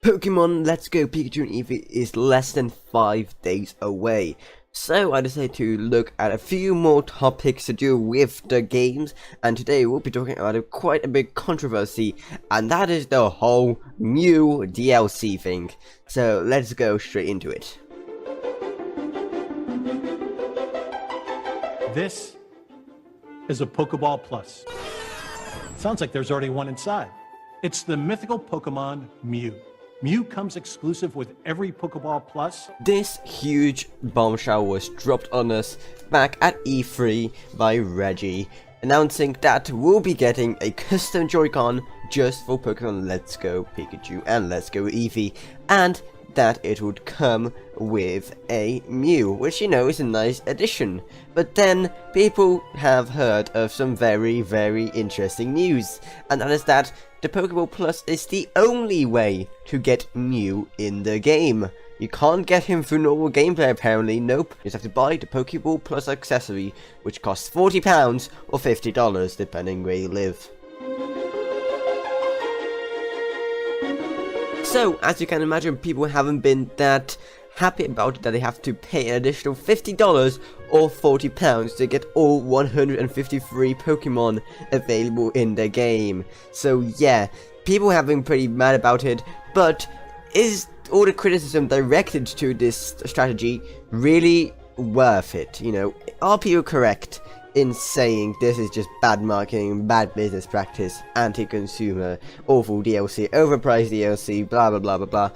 Pokemon Let's Go Pikachu and Eevee is less than 5 days away. So I decided to look at a few more topics to do with the games, and today we'll be talking about quite a big controversy, and that is the whole new DLC thing. So let's go straight into it. This is a Pokeball Plus. Sounds like there's already one inside. It's the mythical Pokemon Mew. Mew comes exclusive with every Pokeball Plus. This huge bombshell was dropped on us back at E3 by Reggie, announcing that we'll be getting a custom Joy-Con just for Pokemon Let's Go Pikachu and Let's Go Eevee, and that it would come with a Mew, which you know is a nice addition. But then people have heard of some very interesting news, and that is that the Pokeball Plus is the only way to get Mew in the game. You can't get him through normal gameplay apparently, nope. You just have to buy the Pokeball Plus accessory, which costs £40 or $50 depending where you live. So, as you can imagine, people haven't been that happy about it that they have to pay an additional $50 or £40 to get all 153 Pokemon available in the game. So yeah, people have been pretty mad about it, but is all the criticism directed to this strategy really worth it? You know, are people correct in saying this is just bad marketing, bad business practice, anti-consumer, awful DLC, overpriced DLC, blah blah blah blah blah,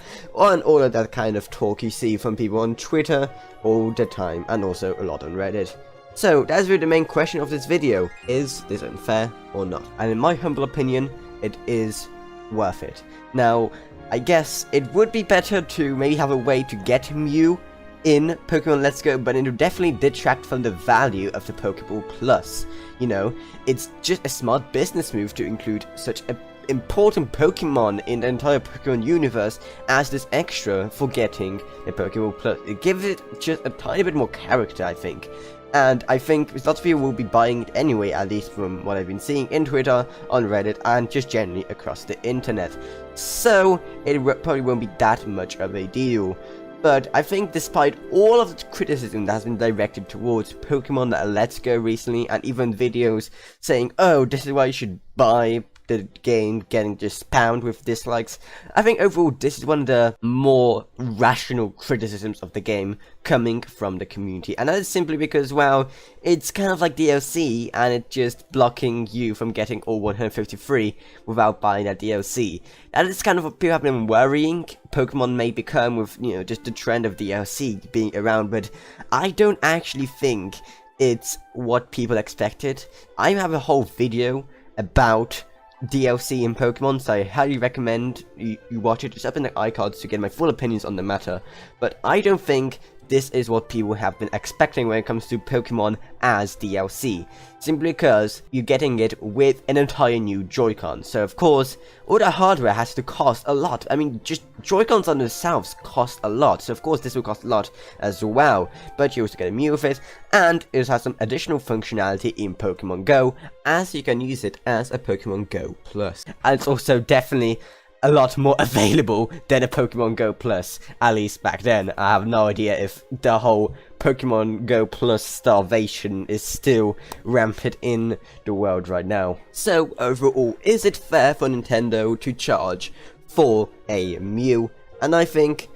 and all of that kind of talk you see from people on Twitter all the time, and also a lot on Reddit. So that's really the main question of this video: is this unfair or not? And in my humble opinion, it is worth it. Now, I guess it would be better to maybe have a way to get Mew in Pokemon Let's Go, but it would definitely detract from the value of the Pokeball Plus. You know, it's just a smart business move to include such an important Pokemon in the entire Pokemon universe as this extra for getting the Pokeball Plus. It gives it just a tiny bit more character, I think. And I think lots of people will be buying it anyway, at least from what I've been seeing in Twitter, on Reddit, and just generally across the internet. So it probably won't be that much of a deal. But I think despite all of the criticism that has been directed towards Pokemon Let's Go recently, and even videos saying, oh, this is why you should buy the game, getting just spammed with dislikes, I think overall this is one of the more rational criticisms of the game coming from the community, and that is simply because, well, it's kind of like DLC, and it's just blocking you from getting all 153 without buying that DLC. That is kind of what people have been worrying Pokemon may become with, you know, just the trend of DLC being around, but I don't actually think it's what people expected. I have a whole video about DLC in Pokemon, so I highly recommend you watch it. It's up in the iCards to get my full opinions on the matter, but I don't think this is what people have been expecting when it comes to Pokemon as DLC, simply because you're getting it with an entire new Joy-Con. So of course, all the hardware has to cost a lot. I mean, just Joy-Cons on themselves cost a lot, so of course this will cost a lot as well. But you also get a Mew with it, and it has some additional functionality in Pokemon Go, as you can use it as a Pokemon Go Plus. And it's also definitely a lot more available than a Pokemon Go Plus, at least back then. I have no idea if the whole Pokemon Go Plus starvation is still rampant in the world right now. So overall, is it fair for Nintendo to charge for a Mew? And I think,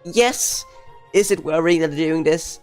yes. Is it worrying that they're doing this?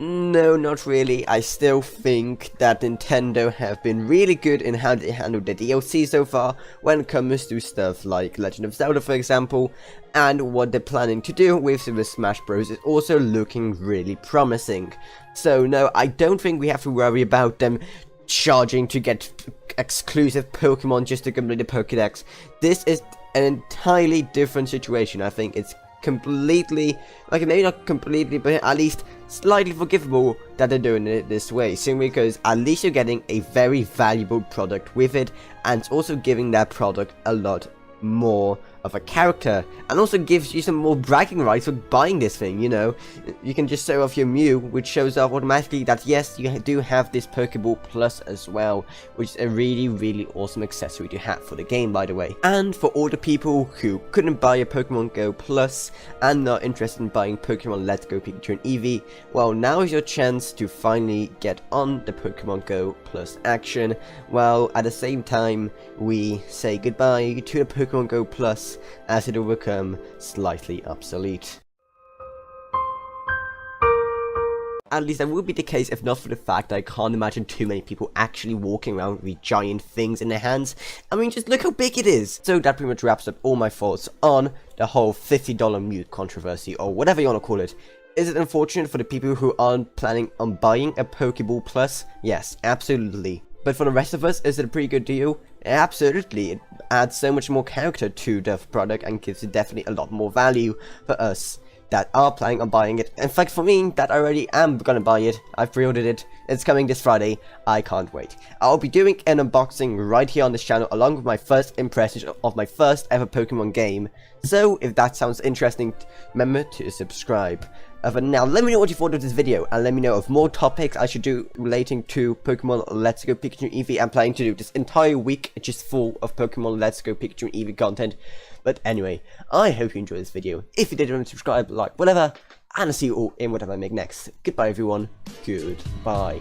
No, not really. I still think that Nintendo have been really good in how they handled the DLC so far when it comes to stuff like Legend of Zelda, for example, and what they're planning to do with Super Smash Bros. Is also looking really promising. So no, I don't think we have to worry about them charging to get exclusive Pokemon just to complete the Pokédex. This is an entirely different situation. I think it's completely, like, maybe not completely, but at least slightly forgivable that they're doing it this way, simply because at least you're getting a very valuable product with it, and it's also giving that product a lot more of a character, and also gives you some more bragging rights for buying this thing, you know. You can just show off your Mew, which shows off automatically that yes, you do have this Pokeball Plus as well, which is a really awesome accessory to have for the game, by the way. And for all the people who couldn't buy a Pokemon Go Plus and not interested in buying Pokemon Let's Go Pikachu and Eevee, well, now is your chance to finally get on the Pokemon Go Plus action, while at the same time we say goodbye to the Pokemon Go Plus as it will become slightly obsolete. At least that would be the case if not for the fact that I can't imagine too many people actually walking around with these giant things in their hands. I mean, just look how big it is! So that pretty much wraps up all my thoughts on the whole $50 Mew controversy, or whatever you want to call it. Is it unfortunate for the people who aren't planning on buying a Pokeball Plus? Yes, absolutely. But for the rest of us, is it a pretty good deal? Absolutely. It adds so much more character to the product and gives it definitely a lot more value for us that are planning on buying it. In fact, for me, that I already am gonna buy it. I've pre-ordered it. It's coming this Friday. I can't wait. I'll be doing an unboxing right here on this channel along with my first impressions of my first ever Pokemon game. So if that sounds interesting, remember to subscribe. But now, let me know what you thought of this video, and let me know of more topics I should do relating to Pokemon Let's Go Pikachu and Eevee. I'm planning to do this entire week just full of Pokemon Let's Go Pikachu and Eevee content. But anyway, I hope you enjoyed this video. If you did, remember to subscribe, like, whatever, and I'll see you all in whatever I make next. Goodbye everyone, goodbye.